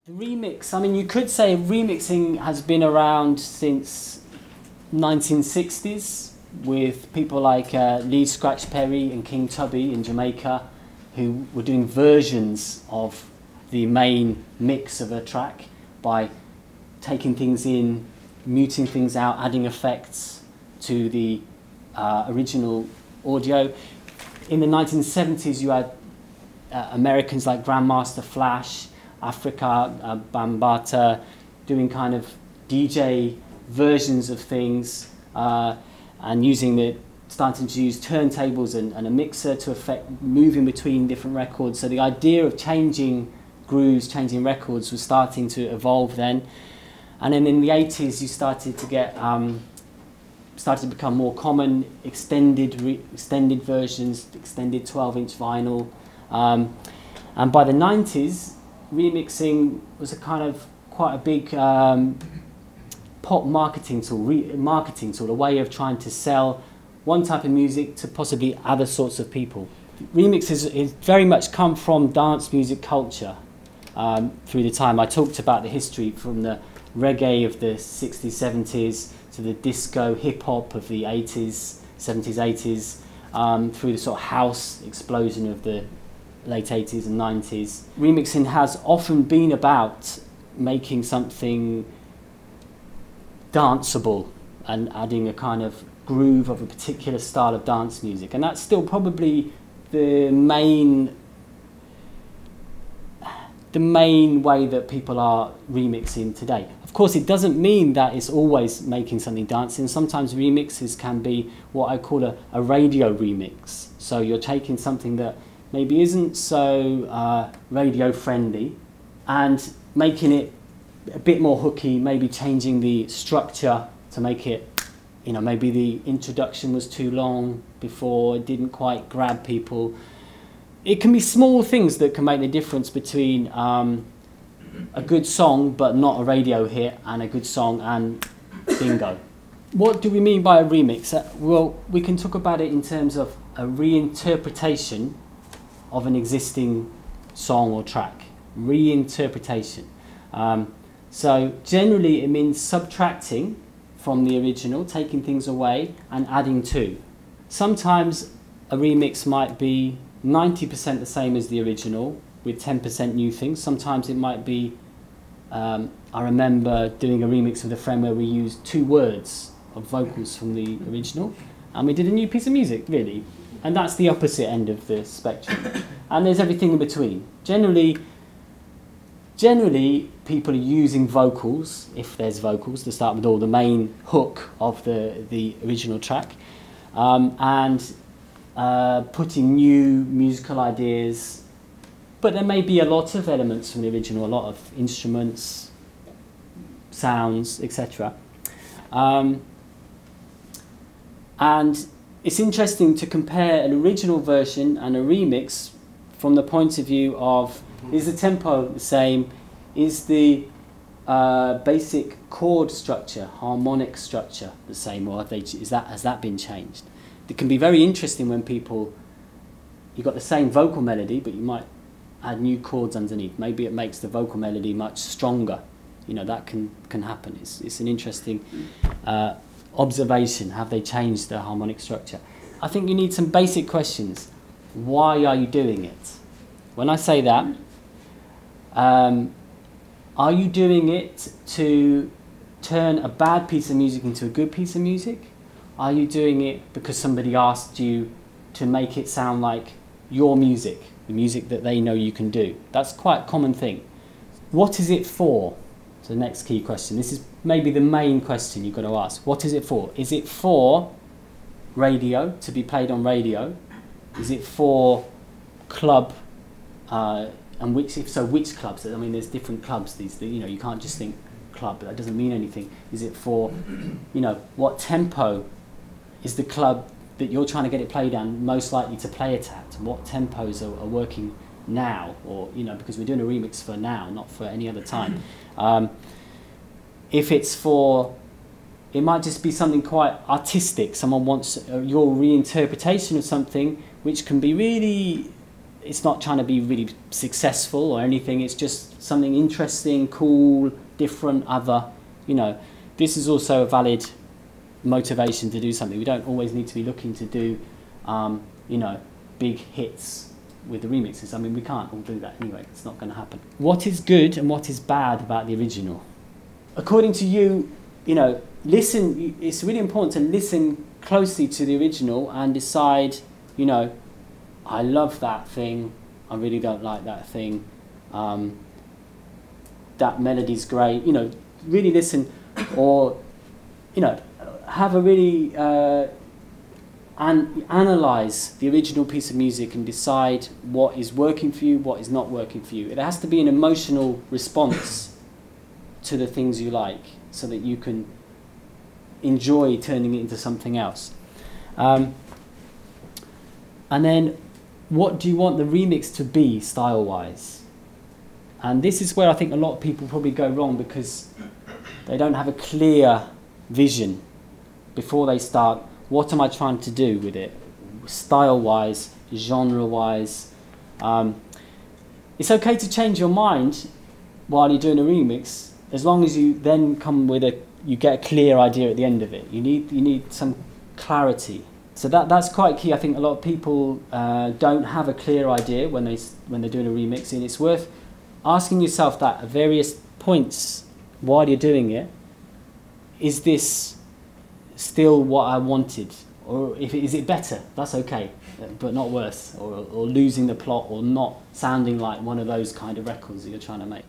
The remix, I mean, you could say remixing has been around since 1960s with people like Lee Scratch Perry and King Tubby in Jamaica, who were doing versions of the main mix of a track by taking things in, muting things out, adding effects to the original audio. In the 1970s, you had Americans like Grandmaster Flash, Africa Bambaataa, doing kind of DJ versions of things and starting to use turntables and a mixer to affect moving between different records. So the idea of changing grooves, changing records was starting to evolve then. And then in the 80s, you started to get started to become more common, extended versions, extended 12-inch vinyl. And by the 90s, remixing was quite a big pop marketing tool, a way of trying to sell one type of music to possibly other sorts of people. Remixes is very much come from dance music culture through the time. I talked about the history from the reggae of the 60s, 70s to the disco, hip-hop of the 80s, 70s, 80s, through the sort of house explosion of the late 80s and 90s. Remixing has often been about making something danceable and adding a kind of groove of a particular style of dance music, and that's still probably the main way that people are remixing today. Of course, it doesn't mean that it's always making something dancing. Sometimes remixes can be what I call a radio remix. So you're taking something that maybe isn't so radio friendly and making it a bit more hooky, maybe changing the structure to make it, you know, maybe the introduction was too long before, it didn't quite grab people. It can be small things that can make the difference between a good song but not a radio hit and a good song and bingo. What do we mean by a remix? Well, we can talk about it in terms of a reinterpretation of an existing song or track. Reinterpretation. So generally it means subtracting from the original, taking things away and adding to. Sometimes a remix might be 90% the same as the original with 10% new things. Sometimes it might be, I remember doing a remix with a friend where we used 2 words of vocals from the original and we did a new piece of music, really. And that's the opposite end of the spectrum. And there's everything in between. Generally people are using vocals, if there's vocals, to start with, all the main hook of the original track, and putting new musical ideas. But there may be a lot of elements from the original, a lot of instruments, sounds, etc. And it's interesting to compare an original version and a remix from the point of view of, is the tempo the same? Is the basic chord structure, harmonic structure the same, or has that been changed? It can be very interesting when you've got the same vocal melody, but you might add new chords underneath. Maybe it makes the vocal melody much stronger. You know, that can happen. It's an interesting observation. Have they changed the harmonic structure? I think you need some basic questions. Why are you doing it? When I say that, are you doing it to turn a bad piece of music into a good piece of music? Are you doing it because somebody asked you to make it sound like your music, the music that they know you can do? That's quite a common thing. What is it for? So the next key question. This is maybe the main question you've got to ask. What is it for? Is it for radio, to be played on radio? Is it for club? And if so, which clubs? I mean, there's different clubs. You can't just think club, but that doesn't mean anything. Is it for, what tempo is the club that you're trying to get it played on most likely to play it at? What tempos are working now? Or, because we're doing a remix for now, not for any other time. If it's for, it might just be something quite artistic. Someone wants your reinterpretation of something, which can be really it's not trying to be really successful or anything. It's just something interesting, cool, different, other. You know, this is also a valid motivation to do something. We don't always need to be looking to do, you know, big hits with the remixes. I mean, we can't all do that anyway. It's not going to happen. What is good and what is bad about the original? According to you, you know, listen. It's really important to listen closely to the original and decide, you know, I love that thing, I really don't like that thing, that melody's great, you know, really listen, or, you know, have a really, analyse the original piece of music and decide what is working for you, what is not working for you. It has to be an emotional response to the things you like, so that you can enjoy turning it into something else. And then, what do you want the remix to be style-wise? And this is where I think a lot of people probably go wrong, because they don't have a clear vision before they start. What am I trying to do with it? Style-wise, genre-wise. It's okay to change your mind while you're doing a remix, as long as you then come with you get a clear idea at the end of it. You need some clarity. So that's quite key. I think a lot of people don't have a clear idea when they're doing a remix, and it's worth asking yourself that at various points while you're doing it. Is this still what I wanted, or is it better? That's okay, but not worse, or losing the plot, or not sounding like one of those kind of records that you're trying to make.